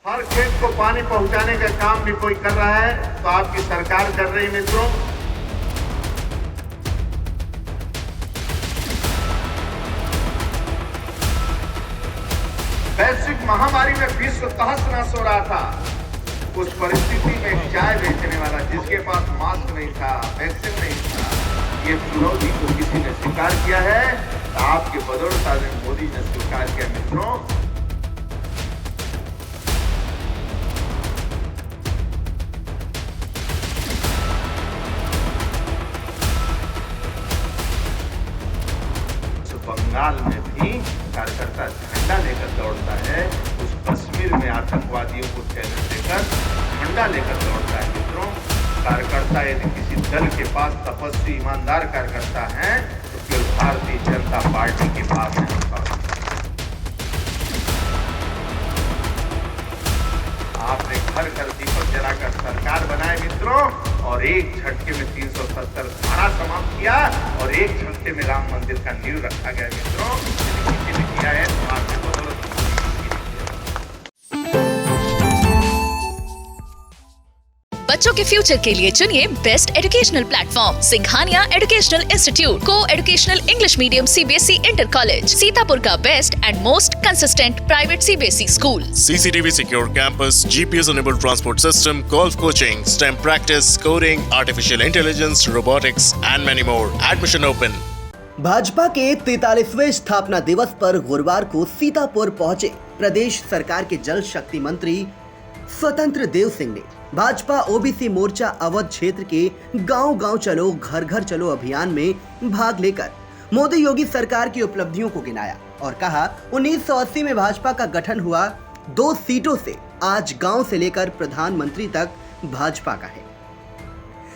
हर खेत को पानी पहुंचाने का काम भी कोई कर रहा है तो आपकी सरकार कर रही है मित्रों। वैश्विक महामारी में विश्व तहस-नहस हो रहा था। उस परिस्थिति में चाय बेचने वाला जिसके पास मास्क नहीं था, वैक्सीन नहीं था, ये चुनौती को किसी ने स्वीकार किया है तो आपके बदौलत मोदी ने स्वीकार किया मित्रों। बंगाल में भी कार्यकर्ता झंडा लेकर दौड़ता है, उस कश्मीर में आतंकवादियों को चैलेंज देकर झंडा लेकर दौड़ता है मित्रों। कार्यकर्ता यदि किसी दल के पास तपस्वी ईमानदार कार्यकर्ता है तो फिर भारतीय जनता पार्टी के पास है। आपने घर घर दीपक जलाकर सरकार बनाए मित्रों और एक झटके में 370 धारा समाप्त किया और एक झटके में राम मंदिर का नींव रखा गया मित्रों। किसी ने किया है तो आपके बदौलत। बच्चों के फ्यूचर के लिए चुनिए best educational platform Singhania educational institute को educational English medium CBSE inter college Sitapur का best and most consistent private CBSE school. CCTV secure campus, GPS enabled transport system, golf coaching, STEM practice, coding, artificial intelligence, robotics and many more. Admission open. Bhajpa के 43वें स्थापना दिवस पर गुरुवार को सीतापुर पहुंचे प्रदेश सरकार के जल शक्ति मंत्री स्वतंत्र देव सिंह ने भाजपा ओबीसी मोर्चा अवध क्षेत्र के गांव-गांव चलो घर घर चलो अभियान में भाग लेकर मोदी योगी सरकार की उपलब्धियों को गिनाया और कहा 1980 में भाजपा का गठन हुआ, 2 सीटों से आज गांव से लेकर प्रधानमंत्री तक भाजपा का है।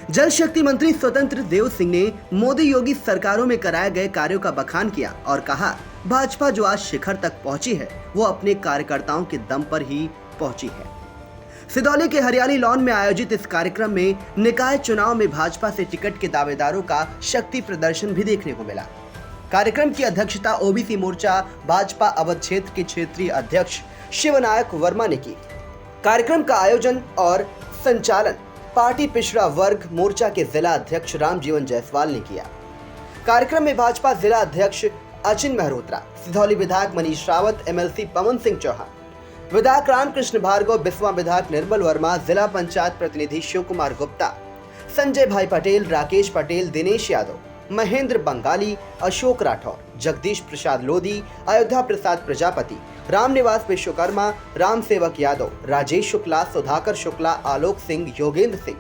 जल शक्ति मंत्री स्वतंत्र देव सिंह ने मोदी योगी सरकारों में कराए गए कार्यों का बखान किया और कहा भाजपा जो आज शिखर तक पहुंची है वो अपने कार्यकर्ताओं के दम पर ही पहुंची है। सिदौली के हरियाली लॉन में आयोजित इस कार्यक्रम में निकाय चुनाव में भाजपा से टिकट के दावेदारों का शक्ति प्रदर्शन भी देखने को मिला। कार्यक्रम की अध्यक्षता ओबीसी मोर्चा भाजपा अवध क्षेत्र के क्षेत्रीय अध्यक्ष शिवनायक वर्मा ने की। कार्यक्रम का आयोजन और संचालन पार्टी पिछड़ा वर्ग मोर्चा के जिला अध्यक्ष रामजीवन जायसवाल ने किया। कार्यक्रम में भाजपा जिला अध्यक्ष अचिन मेहरोत्रा, सिदौली विधायक मनीष रावत, MLC पवन सिंह चौहान, विधायक रामकृष्ण भार्गव, बिस्वा विधायक निर्मल वर्मा, जिला पंचायत प्रतिनिधि शिव कुमार गुप्ता, संजय भाई पटेल, राकेश पटेल, दिनेश यादव, महेंद्र बंगाली, अशोक राठौर, जगदीश प्रसाद लोधी, अयोध्या प्रसाद प्रजापति, रामनिवास विश्वकर्मा, राम सेवक यादव, राजेश शुक्ला, सुधाकर शुक्ला, आलोक सिंह, योगेंद्र सिंह,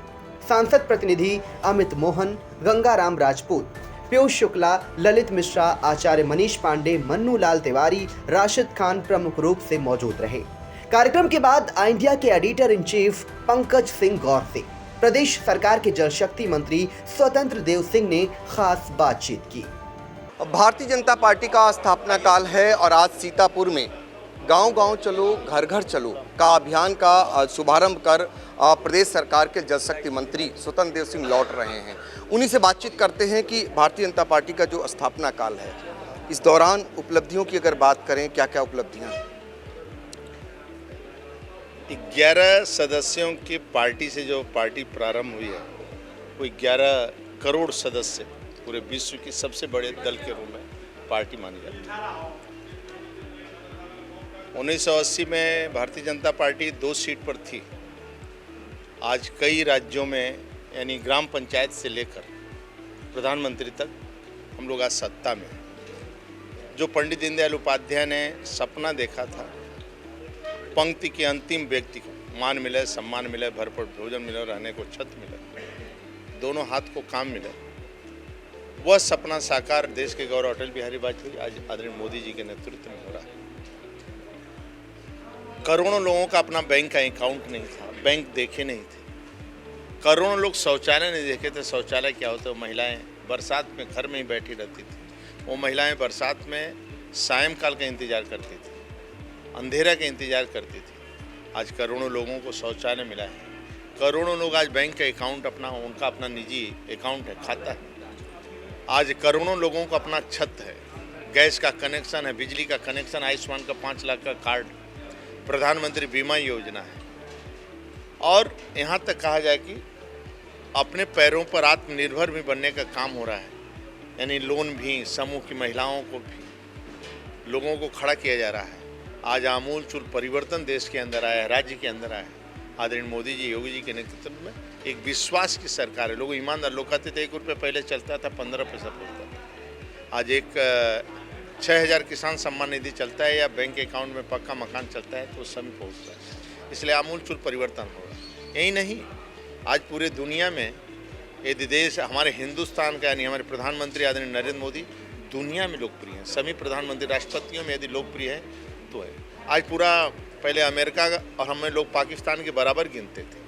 सांसद प्रतिनिधि अमित मोहन, गंगाराम राजपूत, पीयूष शुक्ला, ललित मिश्रा, आचार्य मनीष पांडे, मन्नू लाल तिवारी, राशिद खान प्रमुख रूप से मौजूद रहे। कार्यक्रम के बाद इंडिया के editor in chief Pankaj Singh Gaur से प्रदेश सरकार के जल शक्ति मंत्री स्वतंत्र देव सिंह ने खास बातचीत की। भारतीय जनता पार्टी का स्थापना काल है और आज सीतापुर में गांव-गांव चलो घर घर चलो का अभियान का शुभारंभ कर प्रदेश सरकार के जल शक्ति मंत्री स्वतंत्र देव सिंह लौट रहे हैं। उन्हीं से बातचीत करते हैं कि भारतीय जनता पार्टी का जो स्थापना काल है इस दौरान उपलब्धियों की अगर बात करें, क्या क्या उपलब्धियां हैं? 11 सदस्यों की पार्टी से जो पार्टी प्रारंभ हुई है वो 11 करोड़ सदस्य पूरे विश्व की सबसे बड़े दल के रूप में पार्टी मानी जाती है। 1980 में भारतीय जनता पार्टी 2 सीट पर थी। आज कई राज्यों में यानी ग्राम पंचायत से लेकर प्रधानमंत्री तक हम लोग आज सत्ता में हैं। जो पंडित दीनदयाल उपाध्याय ने सपना देखा था, पंक्ति के अंतिम व्यक्ति को मान मिले, सम्मान मिले, भरपेट भोजन मिले, रहने को छत मिले, दोनों हाथ को काम मिले, वह सपना साकार देश के गौरव अटल बिहारी वाजपेयी आज आदरणीय मोदी जी के नेतृत्व में हो रहा है। करोड़ों लोगों का अपना बैंक का अकाउंट नहीं था, बैंक देखे नहीं थे। करोड़ों लोग शौचालय नहीं देखे थे। शौचालय क्या होता है? महिलाएं बरसात में घर में ही बैठी रहती थी। वो महिलाएं बरसात में सायंकाल का इंतजार करती थी, अंधेरा का इंतजार करती थी। आज करोड़ों लोगों को शौचालय मिला है। करोड़ों लोग आज बैंक का अकाउंट अपना, उनका अपना निजी अकाउंट है, खाता है। आज करोड़ों लोगों को अपना छत है, गैस का कनेक्शन है, बिजली का कनेक्शन, आयुष्मान का 5 लाख का कार्ड। प्रधानमंत्री बीमा योजना है, और यहाँ तक कहा जाए कि अपने पैरों पर आत्मनिर्भर भी बनने का काम हो रहा है। यानी लोन भी, समूह की महिलाओं को भी, लोगों को खड़ा किया जा रहा है। आज आमूल चूल परिवर्तन देश के अंदर आया है, राज्य के अंदर आया है। आदरणीय मोदी जी, योगी जी के नेतृत्व में एक विश्वास की सरकार है। लोग ईमानदार, लोग कहते थे 1 रुपये पहले चलता था, 15 पैसा पहुँचता था। आज एक 6000 किसान सम्मान निधि चलता है या बैंक अकाउंट में पक्का मकान चलता है तो उस समय पहुँचता है। इसलिए आमूल चूल परिवर्तन होगा। यही नहीं, आज पूरे दुनिया में यदि देश हमारे हिंदुस्तान का, यानी हमारे प्रधानमंत्री आदरणीय नरेंद्र मोदी दुनिया में लोकप्रिय हैं। सभी प्रधानमंत्री राष्ट्रपतियों में यदि लोकप्रिय है तो है। आज पूरा, पहले अमेरिका और हमें लोग पाकिस्तान के बराबर गिनते थे।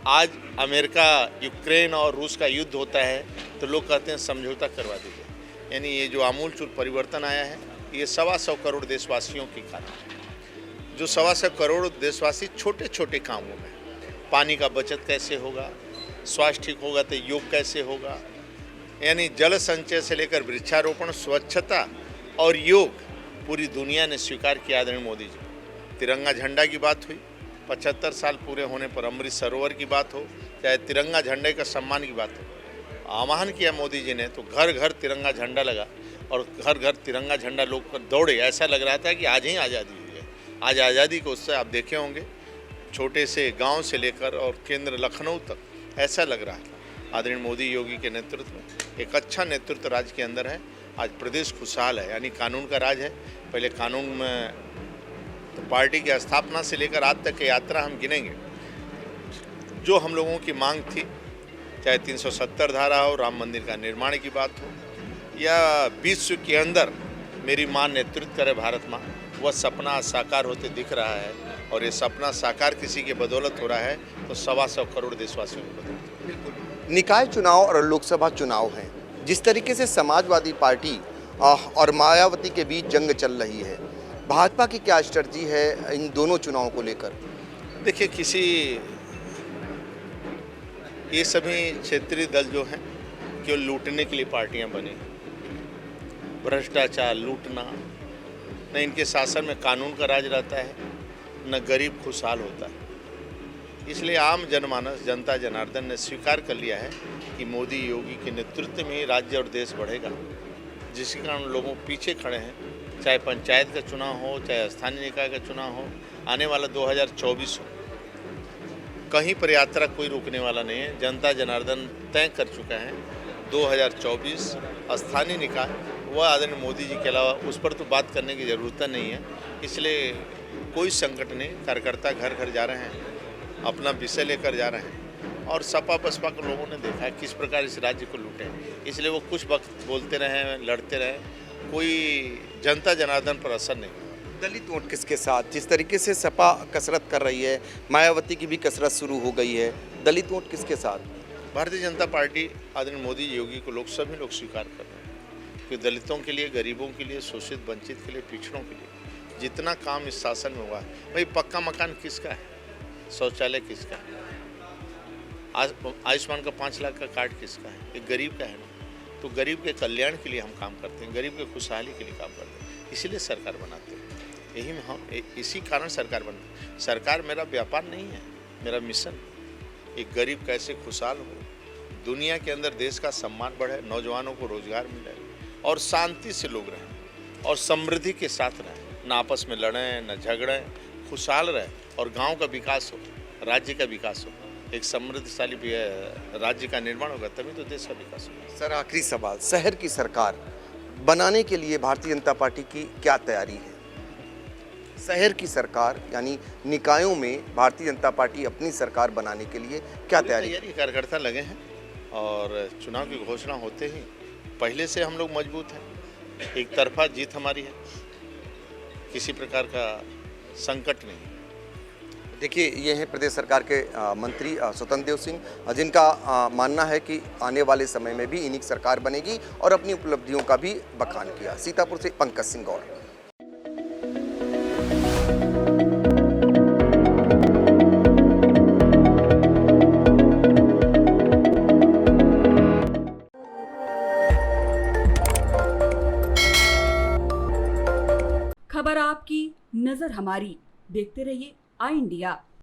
आज अमेरिका, यूक्रेन और रूस का युद्ध होता है तो लोग कहते हैं समझौता करवा दीजिए। यानी ये जो आमूल चूल परिवर्तन आया है, ये 125 करोड़ देशवासियों के कारण। जो 125 करोड़ देशवासी छोटे छोटे कामों में, पानी का बचत कैसे होगा, स्वास्थ्य ठीक होगा तो योग कैसे होगा, यानी जल संचय से लेकर वृक्षारोपण, स्वच्छता और योग पूरी दुनिया ने स्वीकार किया। आदरणीय मोदी जी, तिरंगा झंडा की बात हुई, 75 साल पूरे होने पर अमृत सरोवर की बात हो, चाहे तिरंगा झंडे का सम्मान की बात हो, आह्वान किया मोदी जी ने तो घर घर तिरंगा झंडा लगा और घर घर तिरंगा झंडा लोग दौड़े। ऐसा लग रहा था कि आज ही आज़ादी हुई है। आज आज़ादी को उससे आप देखे होंगे, छोटे से गांव से लेकर और केंद्र लखनऊ तक, ऐसा लग रहा था। आदरणीय मोदी योगी के नेतृत्व में एक अच्छा नेतृत्व राज्य के अंदर है। आज प्रदेश खुशहाल है, यानी कानून का राज है। पहले कानून में तो पार्टी की स्थापना से लेकर आज तक की यात्रा हम गिनेंगे, जो हम लोगों की मांग थी, चाहे 370 धारा हो, राम मंदिर का निर्माण की बात हो, या विश्व के अंदर मेरी माँ नेतृत्व करे भारत माँ, वह सपना साकार होते दिख रहा है। और ये सपना साकार किसी के बदौलत हो रहा है तो 125 करोड़ देशवासियों की बदौलत। बिल्कुल। निकाय चुनाव और लोकसभा चुनाव हैं, जिस तरीके से समाजवादी पार्टी और मायावती के बीच जंग चल रही है, भाजपा की क्या स्ट्रेटजी है इन दोनों चुनावों को लेकर? देखिए, ये सभी क्षेत्रीय दल जो हैं केवल लूटने के लिए पार्टियां बनी। भ्रष्टाचार, लूटना, न इनके शासन में कानून का राज रहता है, न गरीब खुशहाल होता है। इसलिए आम जनमानस, जनता जनार्दन ने स्वीकार कर लिया है कि मोदी योगी के नेतृत्व में ही राज्य और देश बढ़ेगा, जिसके कारण लोगों पीछे खड़े हैं। चाहे पंचायत का चुनाव हो, चाहे स्थानीय निकाय का चुनाव हो, आने वाला 2024 हो, कहीं पर यात्रा कोई रोकने वाला नहीं है। जनता जनार्दन तय कर चुका है 2024 स्थानीय निकाय, वह आदरणीय मोदी जी के अलावा उस पर तो बात करने की ज़रूरत नहीं है। इसलिए कोई संकट नहीं, कार्यकर्ता घर घर जा रहे हैं, अपना विषय लेकर जा रहे हैं। और सपा बसपा के लोगों ने देखा है किस प्रकार इस राज्य को लूटे, इसलिए वो कुछ वक्त बोलते रहे, लड़ते रहे, कोई जनता जनार्दन पर असर नहीं। दलित वोट किसके साथ? जिस तरीके से सपा कसरत कर रही है, मायावती की भी कसरत शुरू हो गई है, दलित वोट किसके साथ? भारतीय जनता पार्टी आदरणीय मोदी योगी को सभी लोग स्वीकार कर रहे हैं कि दलितों के लिए, गरीबों के लिए, शोषित वंचित के लिए, पिछड़ों के लिए जितना काम इस शासन में हुआ है, भाई पक्का मकान किसका है, शौचालय किसका है, आयुष्मान का 5 लाख का कार्ड किसका है, एक गरीब का है ना। तो गरीब के कल्याण के लिए हम काम करते हैं, गरीब के खुशहाली के लिए काम करते हैं, इसीलिए सरकार बनाते हैं। यही में हम इसी कारण सरकार बनाते हैं। सरकार मेरा व्यापार नहीं है, मेरा मिशन। एक गरीब कैसे खुशहाल हो, दुनिया के अंदर देश का सम्मान बढ़े, नौजवानों को रोजगार मिले और शांति से लोग रहें और समृद्धि के साथ रहें, न आपस में लड़ें, न झगड़ें, खुशहाल रहें और गांव का विकास हो, राज्य का विकास हो, एक समृद्धशाली राज्य का निर्माण होगा, तभी तो देश का विकास होगा। सर, आखिरी सवाल, शहर की सरकार बनाने के लिए भारतीय जनता पार्टी की क्या तैयारी है? शहर की सरकार यानी निकायों में भारतीय जनता पार्टी अपनी सरकार बनाने के लिए क्या तैयारी? कार्यकर्ता लगे हैं और चुनाव की घोषणा होते ही पहले से हम लोग मजबूत हैं। एक तरफा जीत हमारी है, किसी प्रकार का संकट नहीं। देखिए, ये हैं प्रदेश सरकार के मंत्री स्वतंत्र देव सिंह, जिनका मानना है कि आने वाले समय में भी इन्हीं की सरकार बनेगी और अपनी उपलब्धियों का भी बखान किया। सीतापुर से पंकज सिंह गौर। खबर आपकी, नजर हमारी। देखते रहिए आई इंडिया।